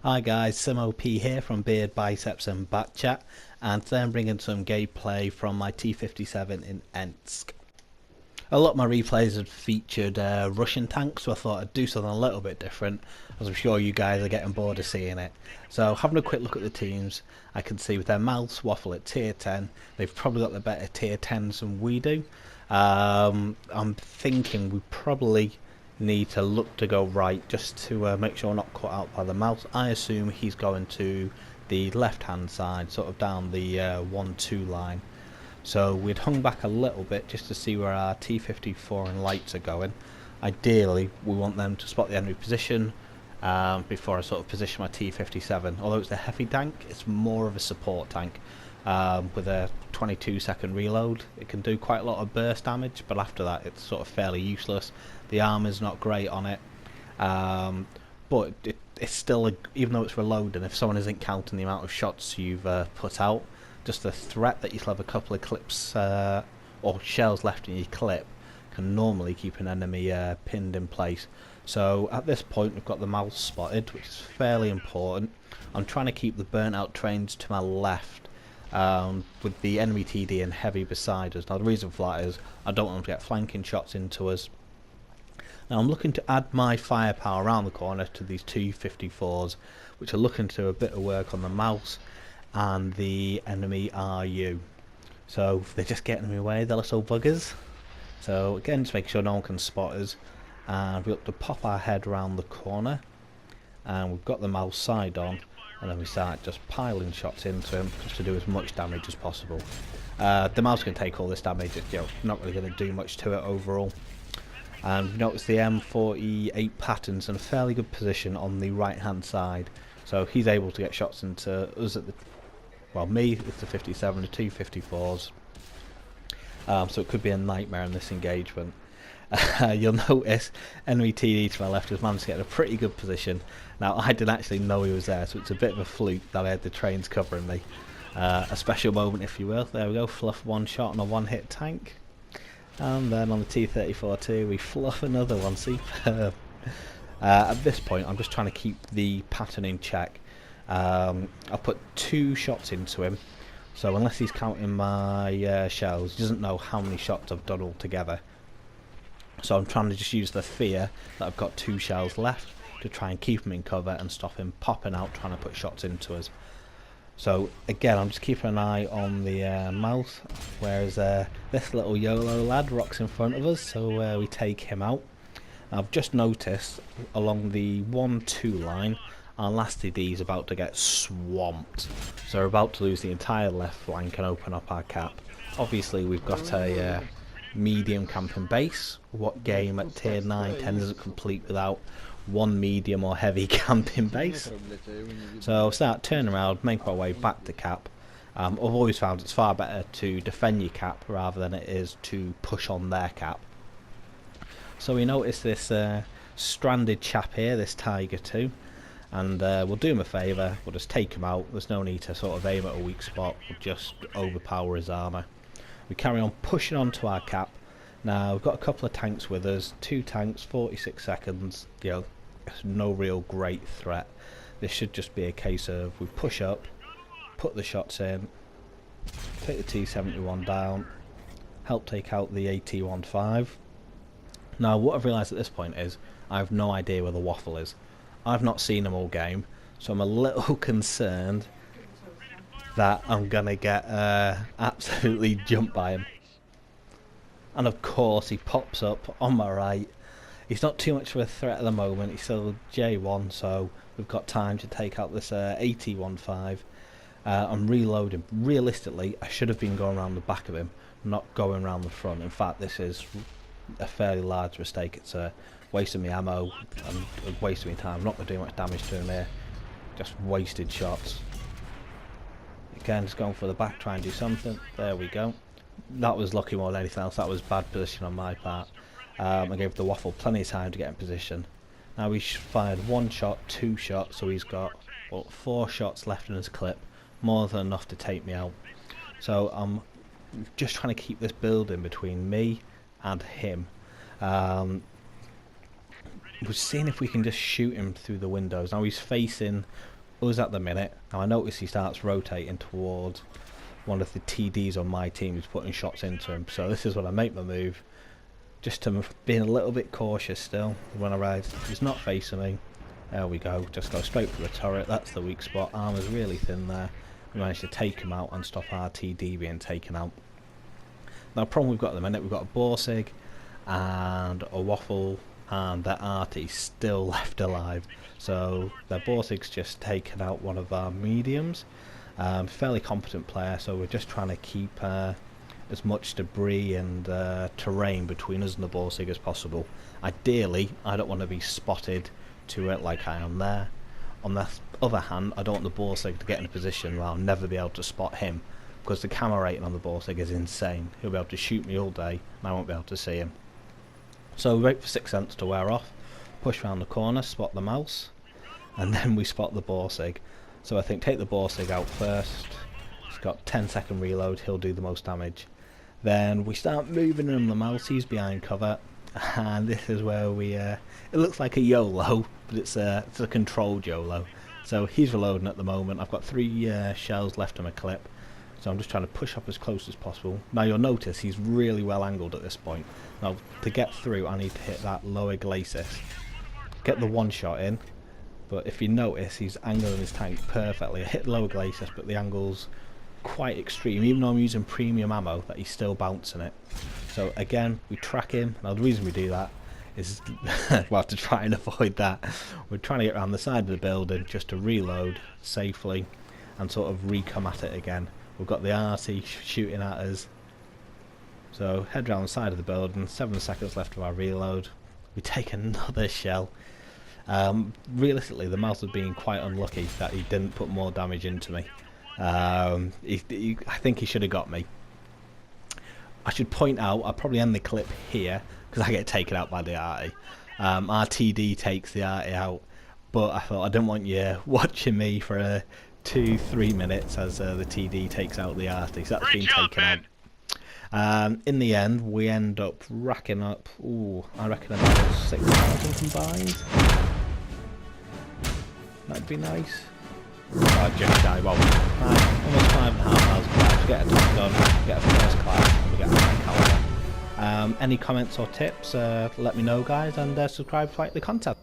Hi guys, SimOP here from Beard, Biceps and Batchat, and today I'm bringing some gameplay from my T57 in Ensk. A lot of my replays had featured Russian tanks, so I thought I'd do something a little bit different, as I'm sure you guys are getting bored of seeing it. So having a quick look at the teams, I can see with their mouths waffle at tier 10, they've probably got the better tier 10s than we do. I'm thinking we probably need to look to go right just to make sure we're not caught out by the mouse. I assume he's going to the left hand side, sort of down the 1-2 line. So we'd hung back a little bit just to see where our T54 and lights are going. Ideally we want them to spot the enemy position before I sort of position my T57. Although it's a heavy tank, it's more of a support tank. With a 22-second reload, it can do quite a lot of burst damage, but after that it's sort of fairly useless. The armor's not great on it, but it's still, even though it's reloading, if someone isn't counting the amount of shots you've put out, just the threat that you still have a couple of clips or shells left in your clip can normally keep an enemy pinned in place. So at this point we've got the mouse spotted, which is fairly important. I'm trying to keep the burnt out trains to my left, with the enemy TD and heavy beside us. Now the reason for that is I don't want them to get flanking shots into us. Now I'm looking to add my firepower around the corner to these 254s, which are looking to do a bit of work on the mouse and the enemy RU. So if they're just getting in the way, they're little buggers. So again, just make sure no one can spot us, and we look to pop our head around the corner, and we've got the mouse side on, and then we start just piling shots into him just to do as much damage as possible. The mouse can take all this damage, it's not really going to do much to it overall. And you notice the M48 Patton's in a fairly good position on the right hand side, so he's able to get shots into us at the, well, me with the 57, the 254s. So it could be a nightmare in this engagement. You'll notice enemy TD to my left has managed to get in a pretty good position. Now I didn't actually know he was there, so it's a bit of a fluke that I had the trains covering me. A special moment, if you will. There we go, fluff one shot on a one hit tank. And then on the T34 too, we fluff another one. Superb. At this point I'm just trying to keep the pattern in check. I'll put 2 shots into him, so unless he's counting my shells, he doesn't know how many shots I've done altogether. So I'm trying to just use the fear that I've got 2 shells left to try and keep him in cover and stop him popping out trying to put shots into us. So again, I'm just keeping an eye on the mouse, whereas this little YOLO lad rocks in front of us, so we take him out. I've just noticed along the 1-2 line, our last TD is about to get swamped, so we're about to lose the entire left flank and open up our cap. Obviously we've got a medium camping base. What game at tier 9, 10 isn't complete without one medium or heavy camping base? So I'll start turning around, make my way back to cap. I've always found it's far better to defend your cap rather than it is to push on their cap. So we notice this stranded chap here, this Tiger 2, and we'll do him a favour, we'll just take him out. There's no need to sort of aim at a weak spot, we'll just overpower his armour. We carry on pushing onto our cap. Now we've got a couple of tanks with us, 2 tanks, 46 seconds, no real great threat. This should just be a case of we push up, put the shots in, take the T71 down, help take out the AT15. Now what I've realised at this point is I have no idea where the waffle is. I've not seen him all game, so I'm a little concerned that I'm gonna get absolutely jumped by him. And of course he pops up on my right. He's not too much of a threat at the moment, he's still J1, so we've got time to take out this AT15. I'm reloading. Realistically, I should have been going around the back of him, not going around the front. In fact, this is a fairly large mistake. It's wasting my ammo and wasting my time. I'm not going to do much damage to him here, just wasted shots. Again, just going for the back, try and do something. There we go. That was lucky more than anything else. That was bad position on my part. I gave the waffle plenty of time to get in position. Now we fired 1 shot, 2 shots, so he's got 4 shots left in his clip, more than enough to take me out. So I'm just trying to keep this building between me and him. We're seeing if we can just shoot him through the windows. Now he's facing us at the minute. Now I notice he starts rotating towards one of the TDs on my team who's putting shots into him. So this is when I make my move, just to being a little bit cautious still when I ride. He's not facing me. There we go. Just go straight for the turret. That's the weak spot. Armor's really thin there. We managed to take him out and stop our TD being taken out. Now the problem we've got at the minute, we've got a Borsig and a Waffle, and their arty still left alive. So their Borsig's just taken out one of our mediums. Fairly competent player, so we're just trying to keep as much debris and terrain between us and the Borsig as possible. Ideally, I don't want to be spotted to it like I am there. On the other hand, I don't want the Borsig to get in a position where I'll never be able to spot him, because the camera rating on the Borsig is insane. He'll be able to shoot me all day and I won't be able to see him. So we wait for 6 cents to wear off, push around the corner, spot the mouse, and then we spot the Borsig. So I think take the Borsig out first. He's got 10-second reload, he'll do the most damage. Then we start moving him the mouse, he's behind cover, and this is where we it looks like a YOLO, but it's a controlled YOLO. So he's reloading at the moment. I've got 3 shells left in my clip, so I'm just trying to push up as close as possible. Now you'll notice he's really well angled at this point. Now to get through I need to hit that lower glacis, get the one shot in, but if you notice he's angling his tank perfectly. I hit the lower glacis but the angle's quite extreme, even though I'm using premium ammo, that he's still bouncing it. So again, we track him. Now the reason we do that is well, to try and avoid that, we're trying to get around the side of the building just to reload safely and sort of re-come at it again. We've got the RT shooting at us, so head round the side of the building. 7 seconds left of our reload. We take another shell. Realistically, the mouse was being quite unlucky that he didn't put more damage into me. I think he should have got me. I should point out, I'll probably end the clip here because I get taken out by the arty. Our TD takes the arty out, but I thought I didn't want you watching me for 2-3 minutes as the TD takes out the arty, so that's been taken out. In the end, we end up racking up, I reckon about 6,000 combined. That'd be nice. Just shy, well, almost 5,500 to get a top gun, get a first class, and we get a high caliber. Any comments or tips, let me know guys, and subscribe to like the content.